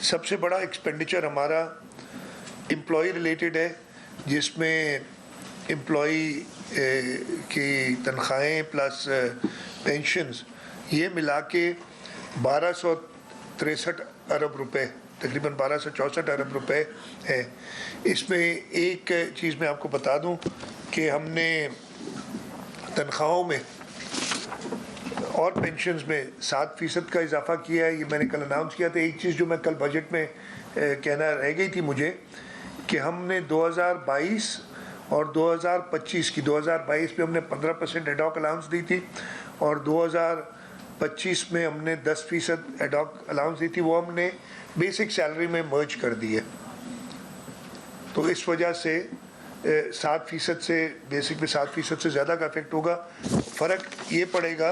सबसे बड़ा एक्सपेंडिचर हमारा एम्प्लॉय रिलेटेड है, जिसमें एम्प्लॉई की तनख्वाहें प्लस पेंशन्स ये मिला के 1263 अरब रुपए, तकरीबन 1264 अरब रुपए है। इसमें एक चीज़ मैं आपको बता दूं कि हमने तनख्वाहों में और पेंशन्स में 7% का इजाफा किया है। ये मैंने कल अनाउंस किया था। एक चीज़ जो मैं कल बजट में कहना रह गई थी मुझे, कि हमने 2022 और 2025 की 2022 में हमने 15% एडॉक अलाउंस दी थी और 2025 में हमने 10% एडॉक अलाउंस दी थी। वो हमने बेसिक सैलरी में मर्ज कर दी है। तो इस वजह से 7% से बेसिक में 7% से ज़्यादा का इफेक्ट होगा। फ़र्क ये पड़ेगा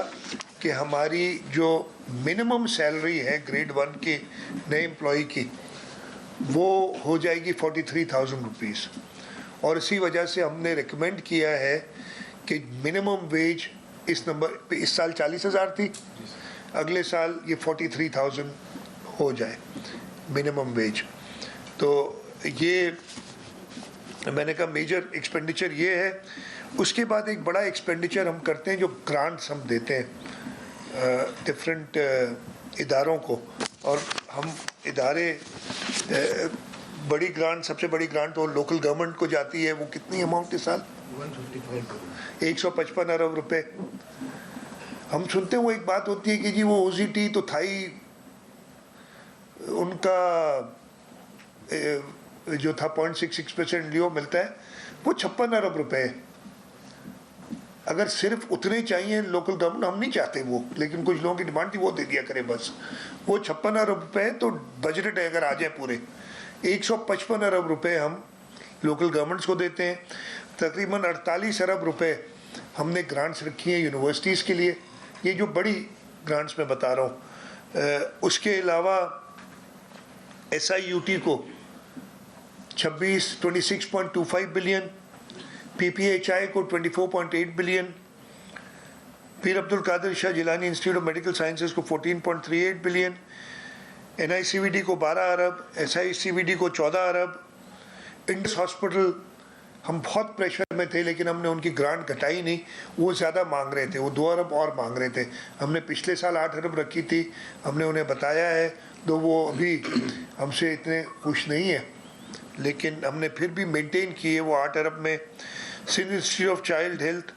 कि हमारी जो मिनिमम सैलरी है ग्रेड 1 के नए एम्प्लॉई की, वो हो जाएगी 43,000 रुपीज़। और इसी वजह से हमने रिकमेंड किया है कि मिनिमम वेज इस साल 40,000 थी, अगले साल ये 43,000 हो जाए मिनिमम वेज। तो ये मैंने कहा मेजर एक्सपेंडिचर ये है। उसके बाद एक बड़ा एक्सपेंडिचर हम करते हैं जो ग्रांट्स हम देते हैं डिफरेंट इदारों को, और हम इदारे बड़ी ग्रांट, सबसे बड़ी ग्रांट तो लोकल गवर्नमेंट को जाती है। वो कितनी अमाउंट इस साल 155 अरब रुपए। हम सुनते हैं वो एक बात होती है कि जी वो ओजीटी तो था ही, उनका जो था 0.66% लियो मिलता है, वो 56 अरब रुपए है। अगर सिर्फ उतने चाहिए लोकल गवर्नमेंट, हम नहीं चाहते वो, लेकिन कुछ लोगों की डिमांड थी वो दे दिया करे बस। वो 56 अरब रुपए तो बजट है, अगर आ जाए पूरे 155 अरब रुपए हम लोकल गवर्नमेंट्स को देते हैं। तकरीबन 48 अरब रुपए हमने ग्रांट्स रखी हैं यूनिवर्सिटीज़ के लिए। ये जो बड़ी ग्रांट्स मैं बता रहा हूँ। उसके अलावा SIUT को 26.25 बिलियन, PPHI को 24.8 billion, Pir Abdul Qadir Shah Jilani institute of medical sciences को 14.38 बिलियन, NICVD को 12 अरब, SICVD को 14 अरब। इंडस हॉस्पिटल हम बहुत प्रेशर में थे, लेकिन हमने उनकी ग्रांट घटाई नहीं। वो ज़्यादा मांग रहे थे, वो 2 अरब और मांग रहे थे। हमने पिछले साल 8 अरब रखी थी, हमने उन्हें बताया है, तो वो अभी हमसे इतने खुश नहीं है, लेकिन हमने फिर भी मेंटेन की है वो 8 अरब में। Sindh institute of child health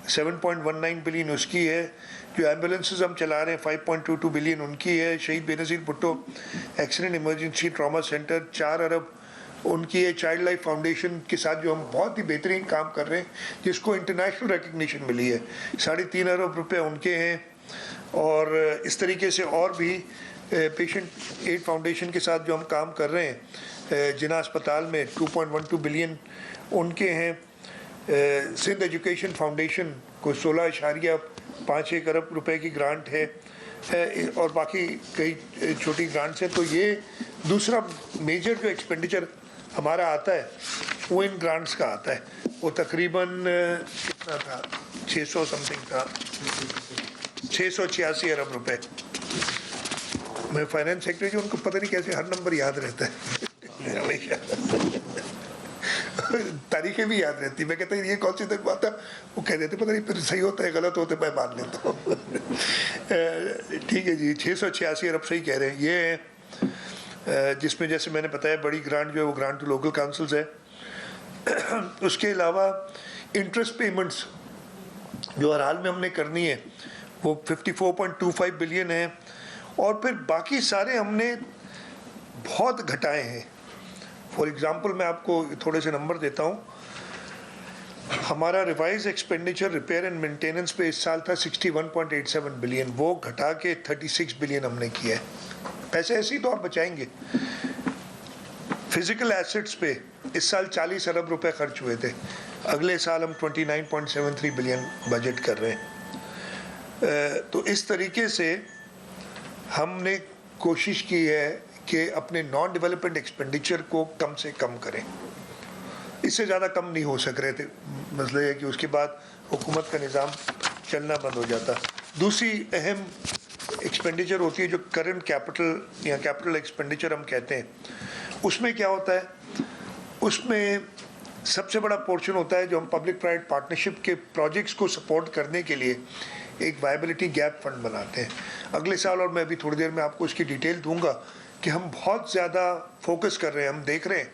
7.19 billion उसकी है। जो एम्बुलेंसेज हम चला रहे हैं 5.22 बिलियन उनकी है। शहीद Benazir Bhutto accident emergency trauma centre 4 अरब उनकी है। चाइल्ड लाइफ फाउंडेशन के साथ जो हम बहुत ही बेहतरीन काम कर रहे हैं, जिसको इंटरनेशनल रिकग्निशन मिली है, 3.5 अरब रुपए उनके हैं। और इस तरीके से और भी पेशेंट एड फाउंडेशन के साथ जो हम काम कर रहे हैं जिना अस्पताल में 2.12 बिलियन उनके हैं। सिंध एजुकेशन फाउंडेशन को 16.51 अरब रुपए की ग्रांट है, और बाकी कई छोटी ग्रांट्स हैं। तो ये दूसरा मेजर जो एक्सपेंडिचर हमारा आता है वो इन ग्रांट्स का आता है। वो तकरीबन कितना था, 600 समथिंग था, 686 अरब रुपए। मैं फाइनेंस सेक्रेटरी जी, उनको पता नहीं कैसे हर नंबर याद रहता है हमेशा तारीखें भी याद रहती। मैं कहता हूँ ये कौन सी तक बात है, वो कह देते पता नहीं, फिर सही होता है गलत होता है, मैं मान लेता हूँ ठीक है जी, 686 अरब सही कह रहे हैं। ये है जिसमें जैसे मैंने बताया बड़ी ग्रांट जो है वो ग्रांट टू लोकल काउंसिल्स है। उसके अलावा इंटरेस्ट पेमेंट्स जो हर हाल में हमने करनी है वो 54.25 बिलियन है। और फिर बाकी सारे हमने बहुत घटाए हैं। फॉर एग्जांपल मैं आपको थोड़े से नंबर देता हूँ। हमारा revise expenditure repair and maintenance पे इस साल था 61.87 बिलियन, वो घटा के 36 बिलियन हमने किया है। पैसे ऐसे ही तो आप बचाएंगे। फिजिकल एसेट्स पे इस साल 40 अरब रुपए खर्च हुए थे, अगले साल हम 29.73 बिलियन बजट कर रहे हैं। तो इस तरीके से हमने कोशिश की है कि अपने नॉन डेवलपमेंट एक्सपेंडिचर को कम से कम करें। इससे ज़्यादा कम नहीं हो सक रहे थे। मसला है कि उसके बाद हुकूमत का निज़ाम चलना बंद हो जाता। दूसरी अहम एक्सपेंडिचर होती है जो करंट कैपिटल या कैपिटल एक्सपेंडिचर हम कहते हैं, उसमें क्या होता है, उसमें सबसे बड़ा पोर्शन होता है जो हम पब्लिक प्राइवेट पार्टनरशिप के प्रोजेक्ट्स को सपोर्ट करने के लिए एक वायबिलिटी गैप फंड बनाते हैं अगले साल। और मैं अभी थोड़ी देर में आपको उसकी डिटेल दूंगा कि हम बहुत ज़्यादा फोकस कर रहे हैं। हम देख रहे हैं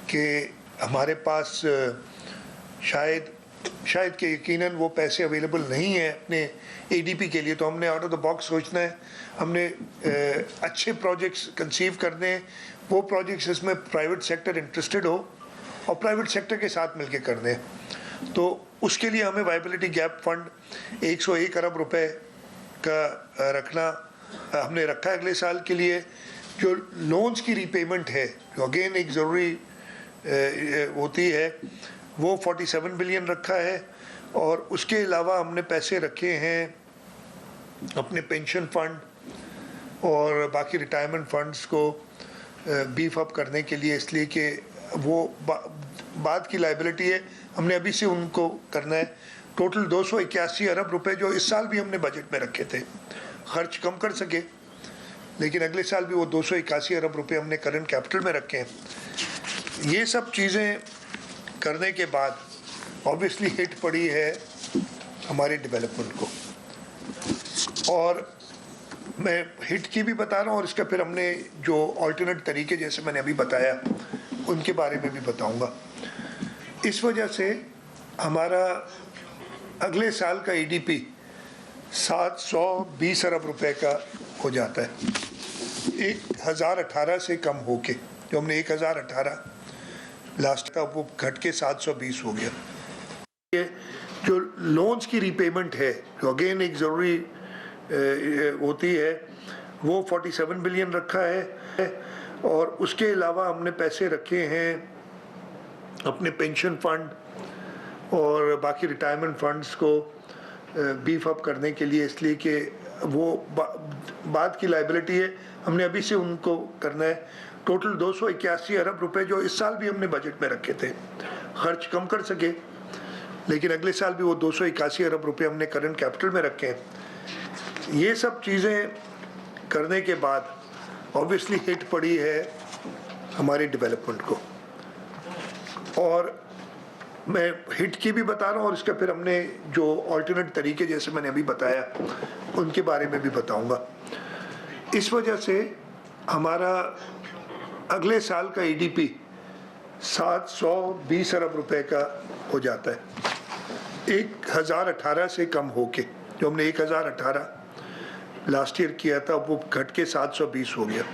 कि हमारे पास शायद कि यकीनन वो पैसे अवेलेबल नहीं है अपने एडीपी के लिए, तो हमने आउट ऑफ द बॉक्स सोचना है। हमने अच्छे प्रोजेक्ट्स कंसीव करने हैं, वो प्रोजेक्ट्स जिसमें प्राइवेट सेक्टर इंटरेस्टेड हो और प्राइवेट सेक्टर के साथ मिलकर करने हैं। तो उसके लिए हमें वायबिलिटी गैप फंड 101 अरब रुपए का रखना हमने रखा है अगले साल के लिए। जो लोन्स की रीपेमेंट है जो अगेन एक ज़रूरी होती है, वो 47 बिलियन रखा है। और उसके अलावा हमने पैसे रखे हैं अपने पेंशन फंड और बाकी रिटायरमेंट फंड्स को बीफ अप करने के लिए, इसलिए कि वो बाद की लाइबिलिटी है, हमने अभी से उनको करना है। टोटल 281 अरब रुपए जो इस साल भी हमने बजट में रखे थे, खर्च कम कर सके, लेकिन अगले साल भी वो 281 अरब रुपए हमने करंट कैपिटल में रखे हैं। ये सब चीज़ें करने के बाद ऑब्वियसली हिट पड़ी है हमारे डेवलपमेंट को, और मैं हिट की भी बता रहा हूँ और इसका फिर हमने जो अल्टरनेट तरीके जैसे मैंने अभी बताया उनके बारे में भी बताऊँगा। इस वजह से हमारा अगले साल का ईडीपी 720 अरब रुपए का हो जाता है, 1018 से कम होके। जो हमने 1018 लास्ट का वो घट के 720 हो गया। ये जो लोन्स की रीपेमेंट है जो अगेन एक ज़रूरी होती है, वो 47 बिलियन रखा है। और उसके अलावा हमने पैसे रखे हैं अपने पेंशन फंड और बाकी रिटायरमेंट फंड्स को बीफ अप करने के लिए, इसलिए कि वो बाद की लाइबिलिटी है, हमने अभी से उनको करना है। टोटल 281 अरब रुपए जो इस साल भी हमने बजट में रखे थे, खर्च कम कर सके, लेकिन अगले साल भी वो 281 अरब रुपए हमने करंट कैपिटल में रखे हैं। ये सब चीज़ें करने के बाद ऑब्वियसली हिट पड़ी है हमारे डेवलपमेंट को, और मैं हिट की भी बता रहा हूँ और इसका फिर हमने जो अल्टरनेट तरीके जैसे मैंने अभी बताया उनके बारे में भी बताऊँगा। इस वजह से हमारा अगले साल का ईडीपी 720 अरब रुपए का हो जाता है, 1018 से कम होके। जो हमने 1018 लास्ट ईयर किया था वो घट के 720 हो गया।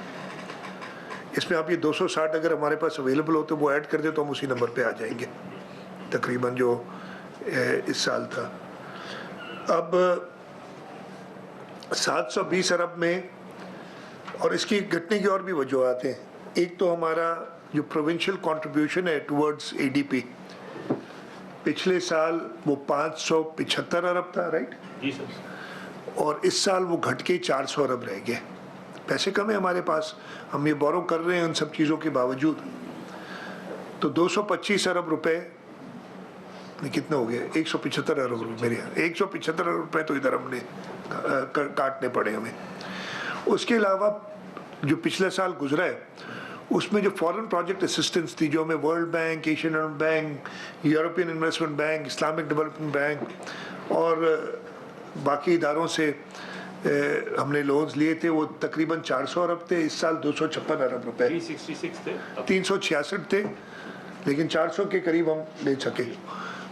इसमें आप ये 260 अगर हमारे पास अवेलेबल हो तो वो ऐड कर दे तो हम उसी नंबर पे आ जाएंगे तकरीबन जो इस साल था। अब 720 अरब में, और इसकी घटने की और भी वजूहत हैं। एक तो हमारा जो प्रोविंशियल कंट्रीब्यूशन है टुवर्ड्स एडीपी, पिछले साल वो 575 अरब था, राइट जी सर, और इस साल वो घट के 400 अरब रह गए। पैसे कम है हमारे पास, हम ये बोरो कर रहे हैं उन सब चीज़ों के बावजूद। तो 225 अरब रुपए कितने हो गए, 175 अरब रुपये, मेरे यहाँ 175 अरब रुपये तो इधर हमने काटने पड़े हमें। उसके अलावा जो पिछले साल गुजरा है उसमें जो फॉरेन प्रोजेक्ट असिस्टेंस थी, जो हमें world bank, Asian bank, European investment bank, Islamic development bank और बाकी इदारों से हमने लोन्स लिए थे, वो तकरीबन 400 अरब थे। इस साल 256 अरब रुपए, 366 थे, 366 थे, लेकिन 400 के करीब हम ले सके।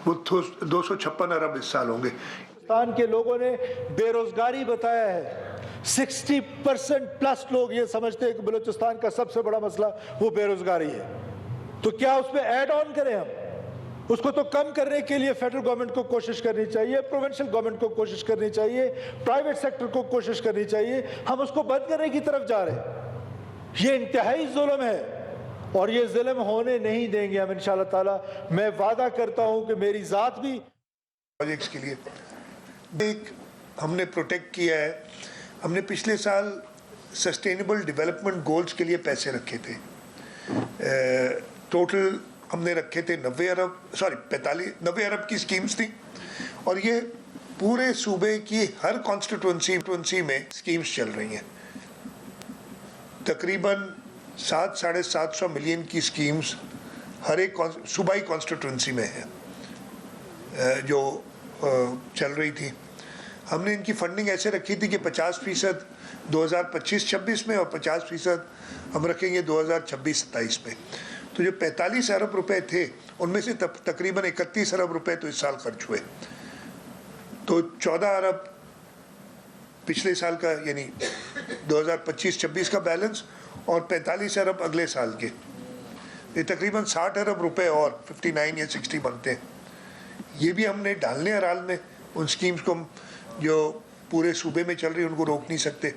वो 256 अरब इस साल होंगे। पाकिस्तान के लोगों ने बेरोजगारी बताया है, 60% प्लस लोग ये समझते हैं कि बलूचिस्तान का सबसे बड़ा मसला वो बेरोजगारी है। तो क्या उसमें ऐड ऑन करें हम? उसको तो कम करने के लिए फेडरल गवर्नमेंट को कोशिश करनी चाहिए, प्रोविंशियल गवर्नमेंट को कोशिश करनी चाहिए, प्राइवेट सेक्टर को कोशिश करनी चाहिए। हम उसको बंद करने की तरफ जा रहे हैं। ये इंतहाई जुल्म है और ये जुल्म होने नहीं देंगे हम इंशाअल्लाह ताला। मैं वादा करता हूं कि मेरी जात भी प्रोजेक्ट्स के लिए एक हमने प्रोटेक्ट किया है। हमने पिछले साल सस्टेनेबल डेवलपमेंट गोल्स के लिए पैसे रखे थे, टोटल हमने रखे थे 90 अरब की स्कीम्स थी, और ये पूरे सूबे की हर कॉन्स्टिट्यूंसी में स्कीम्स चल रही हैं। तकरीबन 700-750 मिलियन की स्कीम्स हर एक सूबाई कॉन्स्टिट्यूंसी में है जो चल रही थी। हमने इनकी फंडिंग ऐसे रखी थी कि 50% 2025-26 में और 50% हम रखेंगे 2026-27 में। तो जो 45 अरब रुपए थे उनमें से तकरीबन 31 अरब रुपए तो इस साल खर्च हुए, तो 14 अरब पिछले साल का यानी 2025-26 का बैलेंस और 45 अरब अगले साल के, ये तकरीबन 60 अरब रुपए और 59 या 60 बनते हैं। ये भी हमने डालने अराल में उन स्कीम्स को जो पूरे सूबे में चल रही उनको रोक नहीं सकते।